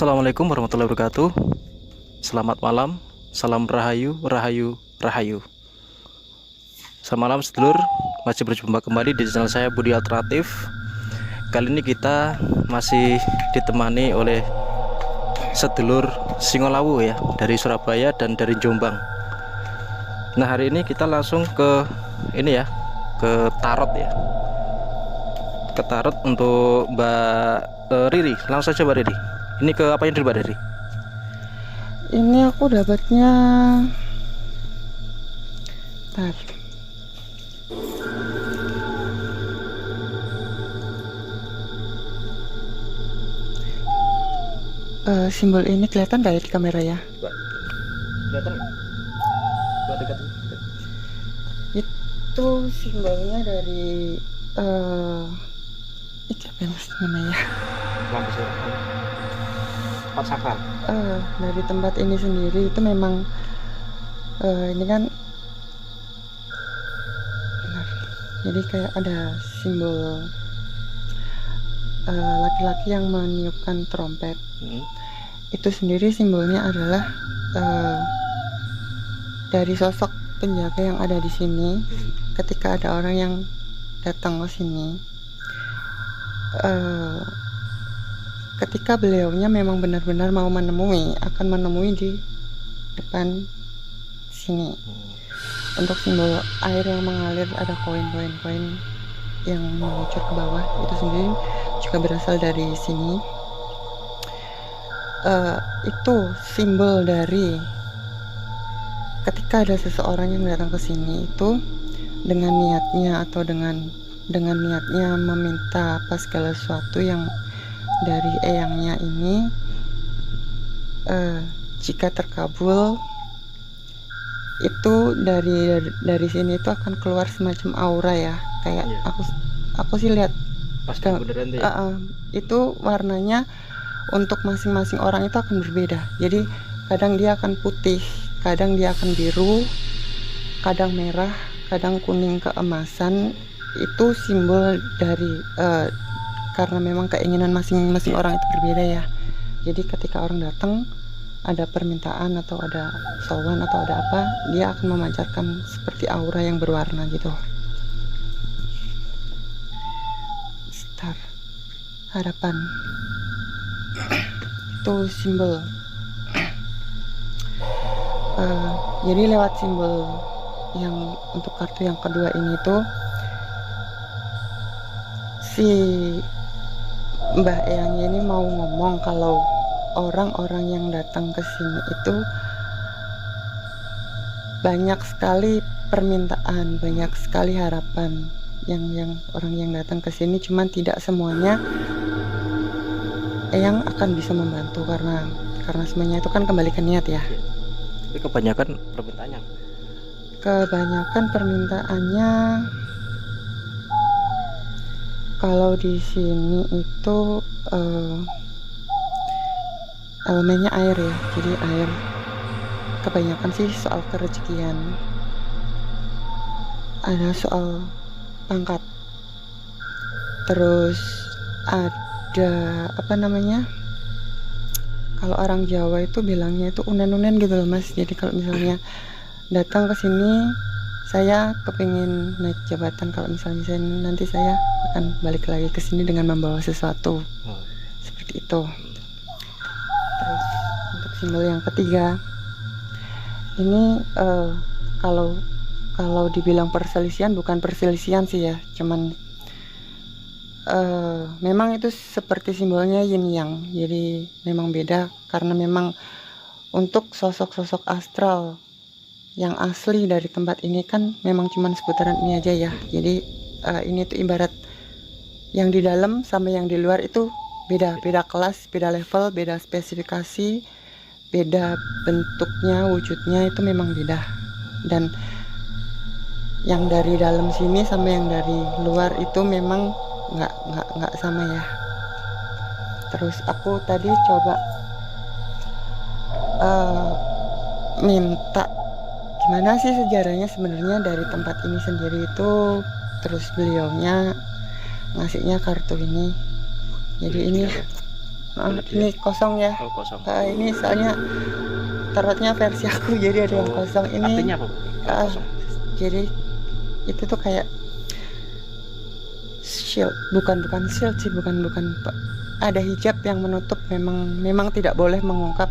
Assalamualaikum warahmatullahi wabarakatuh. Selamat malam, salam rahayu, rahayu, rahayu. Selamat malam sedulur, masih berjumpa kembali di channel saya Budi Alternatif. Kali ini kita masih ditemani oleh sedulur Singolawu ya, dari Surabaya dan dari Jombang. Nah, hari ini kita langsung ke ini ya, ke Tarot ya. Ke Tarot untuk Mbak Riri. Langsung saja Mbak Riri. Ini ke apa yang dulu Mbak Riri? Ini aku dapatnya tar. Simbol ini kelihatan dari kamera ya? Kelihatan nggak? Coba dekat. Itu simbolnya dari itu apa namanya? Lampu tempat sakral. Dari tempat ini sendiri itu memang ini kan benar. Jadi kayak ada simbol laki-laki yang meniupkan trompet. Itu sendiri simbolnya adalah dari sosok penjaga yang ada di sini. Ketika ada orang yang datang ke sini, ketika beliaunya memang benar-benar mau menemui, akan menemui di depan sini. Untuk simbol air yang mengalir, ada koin-koin yang mengucur ke bawah, itu sendiri juga berasal dari sini. Itu simbol dari ketika ada seseorang yang datang ke sini itu dengan niatnya atau dengan niatnya meminta apa segala sesuatu yang dari eyangnya ini, jika terkabul itu dari sini itu akan keluar semacam aura ya, kayak aku sih lihat Pasti beneran deh. itu warnanya untuk masing-masing orang itu akan berbeda. Jadi kadang dia akan putih, kadang dia akan biru, kadang merah, kadang kuning keemasan. Itu simbol dari karena memang keinginan masing-masing orang itu berbeda ya. Jadi ketika orang datang ada permintaan atau ada sowan atau ada apa, dia akan memancarkan seperti aura yang berwarna gitu. Star harapan itu simbol. Jadi lewat simbol yang untuk kartu yang kedua ini tuh si Mbah Eyangnya ini mau ngomong kalau orang-orang yang datang ke sini itu banyak sekali permintaan, banyak sekali harapan yang orang yang datang ke sini, cuman tidak semuanya Eyang akan bisa membantu karena semuanya itu kan kembali ke niat ya. Tapi kebanyakan permintaannya. Kebanyakan permintaannya kalau di sini itu elemennya air ya, jadi air. Kebanyakan sih soal kerezekian, ada soal pangkat, terus ada apa namanya, kalau orang Jawa itu bilangnya itu unen-unen gitu loh mas. Jadi kalau misalnya datang ke sini, saya kepingin naik jabatan, kalau misalnya nanti saya akan balik lagi ke sini dengan membawa sesuatu seperti itu. Terus untuk simbol yang ketiga ini kalau dibilang perselisihan, bukan perselisihan sih ya, cuman memang itu seperti simbolnya yin yang, jadi memang beda karena memang untuk sosok-sosok astral yang asli dari tempat ini kan memang cuman seputaran ini aja ya. Jadi ini tuh ibarat yang di dalam sama yang di luar itu beda kelas, beda level, beda spesifikasi, beda bentuknya, wujudnya itu memang beda. Dan yang dari dalam sini sama yang dari luar itu memang nggak sama ya. Terus aku tadi coba minta gimana sih sejarahnya sebenarnya dari tempat ini sendiri itu. Terus beliaunya ngasihnya kartu ini. Jadi ini Ini kosong ya. Oh, kosong. Ini soalnya tarotnya versi aku, jadi ada yang kosong. Ini Artinya apa, Bu? Kosong. jadi itu tuh kayak shield, bukan shield sih, bukan ada hijab yang menutup, memang tidak boleh mengungkap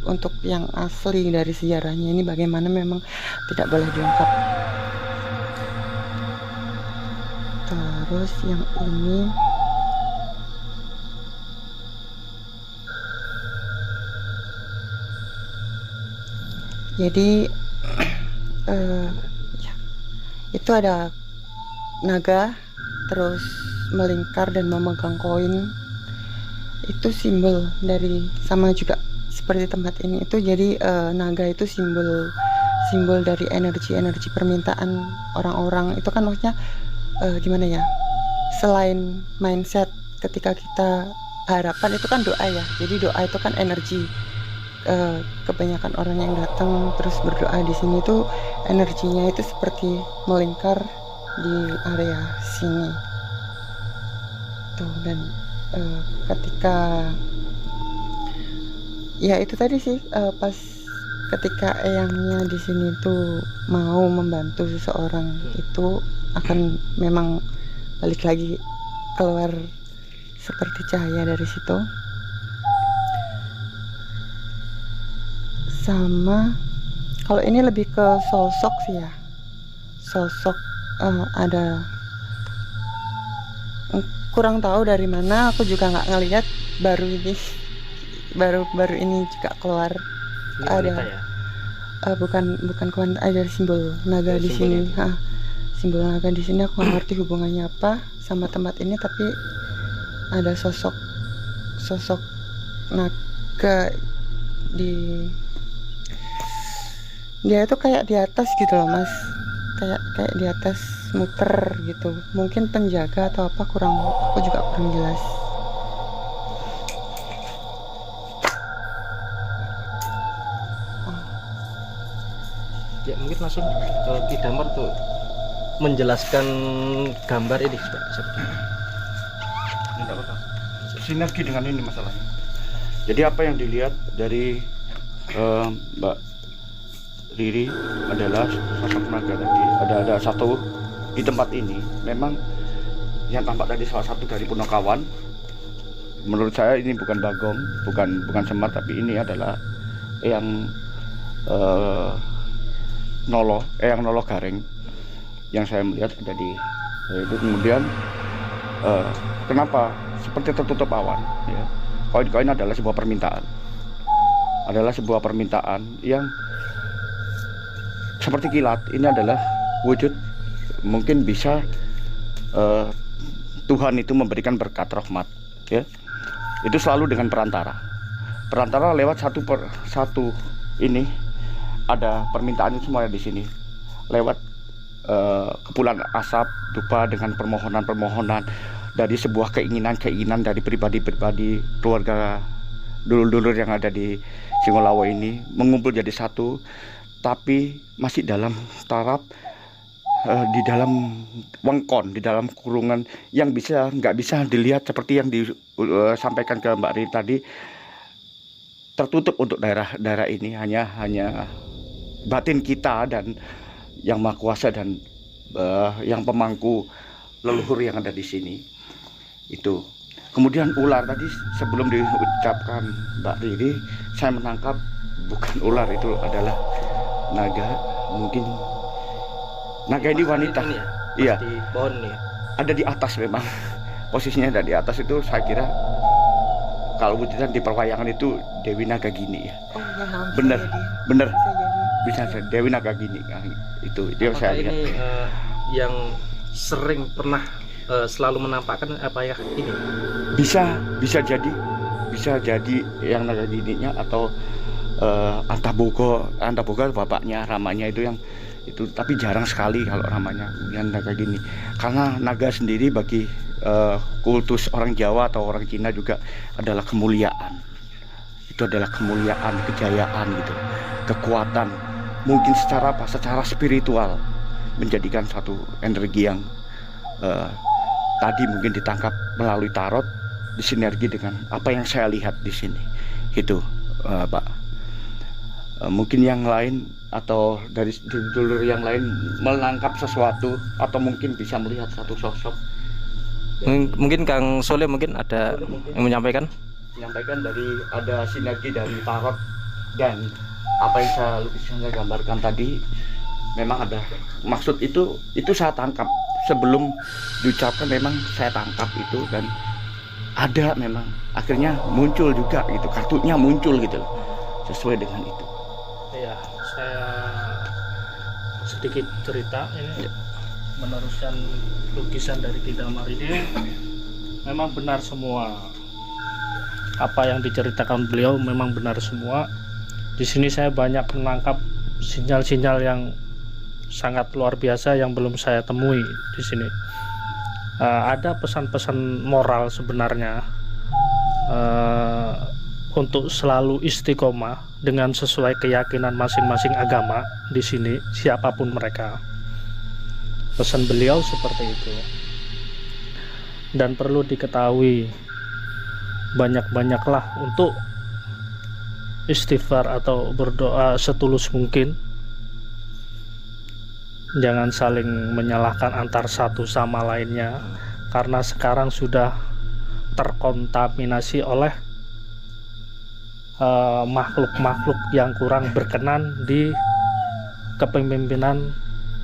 untuk yang asli dari sejarahnya ini bagaimana, memang tidak boleh diungkap. Terus yang ini jadi ya, itu ada naga terus melingkar dan memegang koin. Itu simbol dari, sama juga seperti tempat ini itu, jadi naga itu simbol dari energi permintaan orang-orang. Itu kan maksudnya gimana ya, selain mindset ketika kita harapan itu kan doa ya, jadi doa itu kan energi. Kebanyakan orang yang datang terus berdoa di sini tuh energinya itu seperti melingkar di area sini tuh. Dan ketika ya itu tadi sih, pas ketika eyangnya di sini tuh mau membantu seseorang, itu akan memang balik lagi keluar seperti cahaya dari situ. Sama kalau ini lebih ke sosok sih ya, sosok ada, kurang tahu dari mana, aku juga nggak ngelihat, baru ini juga keluar. Ini Ada wanita ya? bukan wanita, ada simbol naga Ya, di sini. simbolnya. Simbol naga di sini, aku nggak ngerti hubungannya apa sama tempat ini, tapi ada sosok naga dia itu kayak di atas gitu loh Mas, kayak di atas muter gitu, mungkin penjaga atau apa, aku juga kurang jelas. Ya mungkin langsung Ki Damar tuh menjelaskan gambar ini seperti ini. Tidak apa-apa. Sinergi dengan ini masalahnya. Jadi apa yang dilihat dari Mbak Riri adalah sosok naga tadi. Ada satu di tempat ini. Memang yang tampak tadi salah satu dari Punokawan. Menurut saya ini bukan Bagong, bukan Semar, tapi ini adalah yang yang Nolo Gareng yang saya melihat ada di itu. Kemudian kenapa seperti tertutup awan ya? Koin-koin adalah sebuah permintaan yang seperti kilat. Ini adalah wujud, mungkin bisa Tuhan itu memberikan berkat rahmat ya. Itu selalu dengan perantara lewat satu ini. Ada permintaan semua di sini lewat kepulan asap dupa dengan permohonan dari sebuah keinginan dari pribadi keluarga dulur-dulur yang ada di Singolawo ini mengumpul jadi satu, tapi masih dalam taraf di dalam wengkon, di dalam kurungan yang nggak bisa dilihat seperti yang disampaikan ke Mbak Riri tadi. Tertutup untuk daerah ini, hanya batin kita dan yang Maha Kuasa dan yang pemangku leluhur yang ada di sini itu. Kemudian ular tadi sebelum diucapkan Mbak Riri, saya menangkap bukan ular, itu adalah naga. Mungkin naga ini wanita. Ini ya? Iya. Di pohon nih. Ada di atas memang. Posisinya ada di atas itu, saya kira kalau wujudan di perwayangan itu Dewi Naga Gini ya. Oh ya, Bener. bisa jadi. Bisa Dewi Naga Gini. Nah, itu Apakah saya lihat. ini yang sering pernah selalu menampakkan apa ya ini? Bisa jadi yang Naga Gininya atau Antaboga bapaknya, ramanya itu yang itu, tapi jarang sekali kalau ramanya yang Naga Gini. Karena naga sendiri bagi kultus orang Jawa atau orang Cina juga adalah kemuliaan. Itu adalah kemuliaan, kejayaan gitu, kekuatan. Mungkin secara spiritual menjadikan satu energi yang tadi mungkin ditangkap melalui tarot disinergi dengan apa yang saya lihat di sini. Itu Pak. Mungkin yang lain atau dari dulur yang lain menangkap sesuatu atau mungkin bisa melihat satu sosok. Mungkin Kang Soleh mungkin ada yang menyampaikan. Menyampaikan dari ada sinergi dari tarot dan apa yang saya gambarkan tadi, memang ada maksud itu saya tangkap sebelum diucapkan, memang saya tangkap itu, dan ada memang akhirnya muncul juga gitu, kartunya muncul gitu loh, sesuai dengan itu. Ya, saya sedikit cerita ini meneruskan lukisan dari Ki Damar ini. Memang benar semua apa yang diceritakan beliau, memang benar semua. Di sini saya banyak menangkap sinyal-sinyal yang sangat luar biasa yang belum saya temui di sini. Ada pesan-pesan moral sebenarnya, untuk selalu istiqomah dengan sesuai keyakinan masing-masing agama di sini, siapapun mereka. Pesan beliau seperti itu. Dan perlu diketahui, banyak-banyaklah untuk istighfar atau berdoa setulus mungkin. Jangan saling menyalahkan antar satu sama lainnya, karena sekarang sudah terkontaminasi oleh makhluk-makhluk yang kurang berkenan di kepemimpinan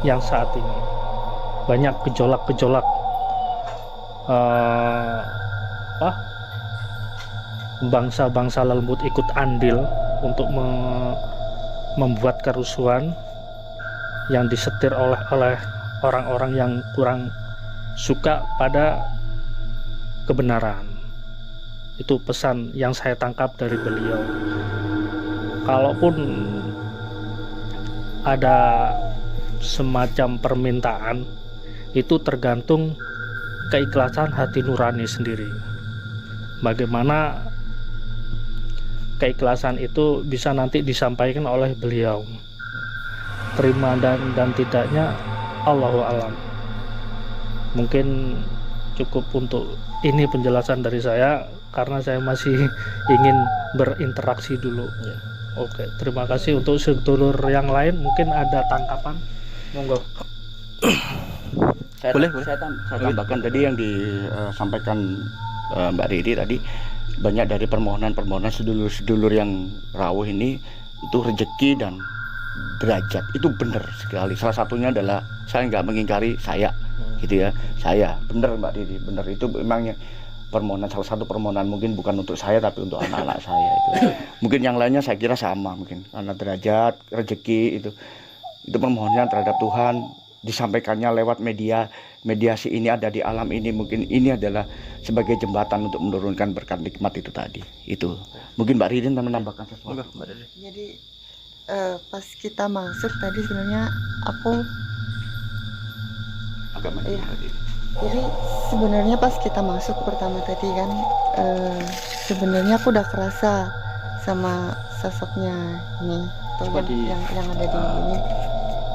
yang saat ini. Banyak gejolak-gejolak bangsa-bangsa lembut ikut andil untuk membuat kerusuhan yang disetir oleh orang-orang yang kurang suka pada kebenaran. Itu pesan yang saya tangkap dari beliau. Kalaupun ada semacam permintaan, itu tergantung keikhlasan hati nurani sendiri. Bagaimana keikhlasan itu bisa nanti disampaikan oleh beliau. Terima dan tidaknya Allahu alam. Mungkin cukup untuk ini penjelasan dari saya, karena saya masih ingin berinteraksi dulu. Oke, terima kasih. Untuk sedulur yang lain mungkin ada tangkapan, monggo. Saya tambahkan tadi yang disampaikan Mbak Riri tadi, banyak dari permohonan-permohonan sedulur-sedulur yang rawuh ini itu rezeki dan derajat, itu benar sekali. Salah satunya adalah, saya nggak mengingkari, saya gitu ya, saya benar Mbak Riri, benar, itu memangnya permohonan, salah satu permohonan, mungkin bukan untuk saya tapi untuk anak-anak saya itu. Mungkin yang lainnya saya kira sama, mungkin karena derajat, rezeki itu permohonan terhadap Tuhan, disampaikannya lewat mediasi ini ada di alam ini, mungkin ini adalah sebagai jembatan untuk menurunkan berkat nikmat itu tadi. Itu mungkin Mbak Ririn menambahkan sesuatu. Jadi pas kita masuk tadi sebenarnya aku agak iya. Jadi sebenarnya pas kita masuk pertama tadi kan, sebenarnya aku udah kerasa sama sosoknya ini tuh, yang ada di ini.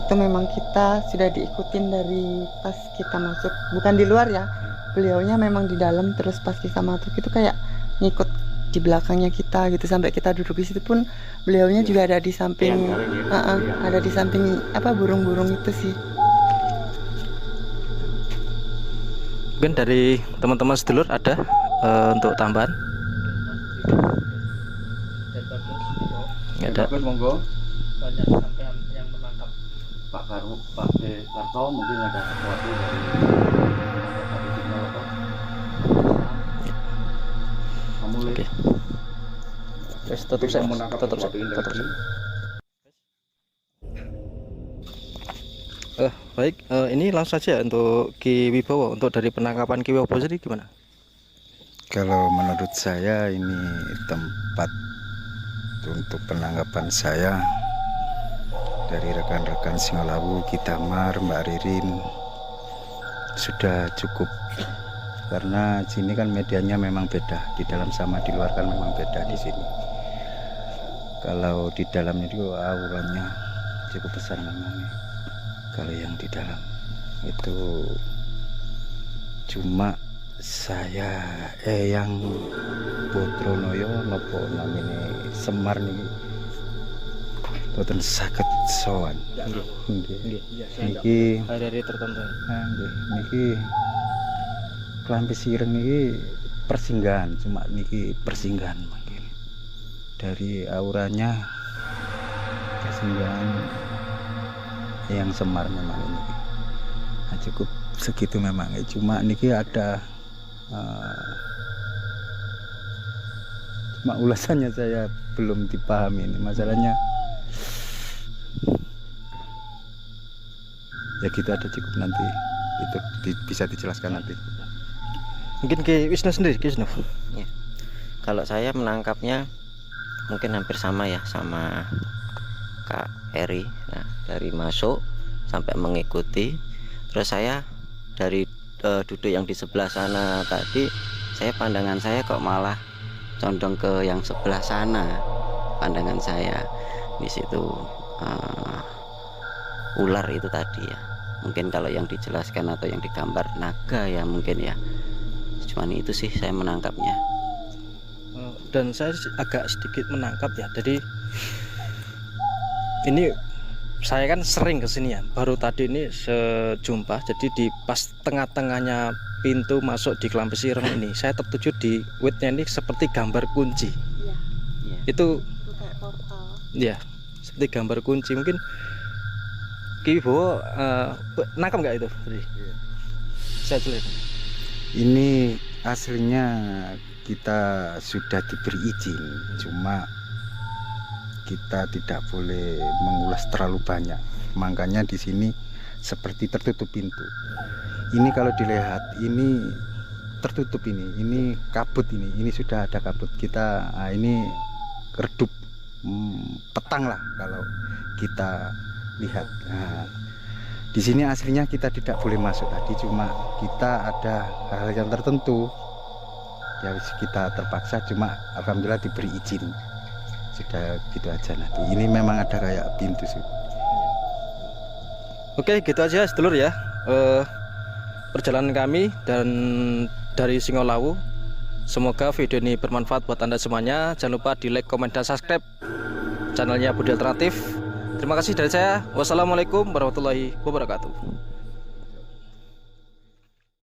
Itu memang kita sudah diikutin dari pas kita masuk, bukan di luar ya, beliaunya memang di dalam. Terus pas kita masuk itu kayak ngikut di belakangnya kita gitu, sampai kita duduk di situ pun beliaunya juga ada di samping, ada di samping burung-burung itu sih. Mungkin dari teman-teman sedulur ada untuk tambahan? Nggak ada. Monggo. Banyak sampean yang menangkap. Pak Karto mungkin ada sesuatu dari kamu. Oke. Terus tutup saya. Baik, ini langsung saja untuk Ki Wibowo. Untuk dari penangkapan Ki Wibowo sendiri gimana? Kalau menurut saya ini tempat untuk penangkapan saya dari rekan-rekan Singolawu, Ki Damar, Mbak Ririn sudah cukup, karena sini kan medianya memang beda, di dalam sama di luar kan memang beda di sini. Kalau di dalam itu auranya cukup besar memang. Kalau yang di dalam itu cuma Saya yang Putronoyo nopo namine Semar niki boten saged sowan. Nggih. Niki Hari-hari tertentu. nggih niki Klambi Sireng niki persinggahan, cuma niki persinggahan mungkin. Dari auranya persinggahan yang Semar memang ini. Nah, cukup segitu memang. Cuma niki ada cuma ulasannya saya belum dipahami ini masalahnya. Ya gitu ada cukup, nanti itu bisa dijelaskan nanti. Mungkin ke Wisnu sendiri, ke Wisnu. Kalau saya menangkapnya mungkin hampir sama ya sama Kak Eri. Nah, dari masuk sampai mengikuti, terus saya dari duduk yang di sebelah sana tadi, pandangan saya kok malah condong ke yang sebelah sana. Pandangan saya di situ ular itu tadi ya. Mungkin kalau yang dijelaskan atau yang digambar naga ya mungkin ya. Cuman itu sih saya menangkapnya. Dan saya agak sedikit menangkap ya. Jadi ini saya kan sering kesini ya. Baru tadi ini sejumpa. Jadi di pas tengah-tengahnya pintu masuk di Klambi Sireng ini, saya tertuju di witnya ini seperti gambar kunci. Iya. Itu kayak portal. ya seperti gambar kunci. Mungkin Ki Wibowo nangkap nggak itu? Saya tulis. Ini aslinya kita sudah diberi izin, cuma kita tidak boleh mengulas terlalu banyak. Makanya di sini seperti tertutup pintu. Ini kalau dilihat ini tertutup, ini kabut, ini sudah ada kabut. Kita ini redup petang lah kalau kita lihat. Nah, di sini aslinya kita tidak boleh masuk tadi, cuma kita ada hal yang tertentu ya kita terpaksa, cuma alhamdulillah diberi izin. Sudah gitu aja nanti. Ini memang ada kayak pintu sih. Oke, gitu aja sedulur ya. Perjalanan kami dan dari Singolawu. Semoga video ini bermanfaat buat Anda semuanya. Jangan lupa di like, komen, dan subscribe channelnya Budi Alternatif. Terima kasih dari saya. Wassalamualaikum warahmatullahi wabarakatuh.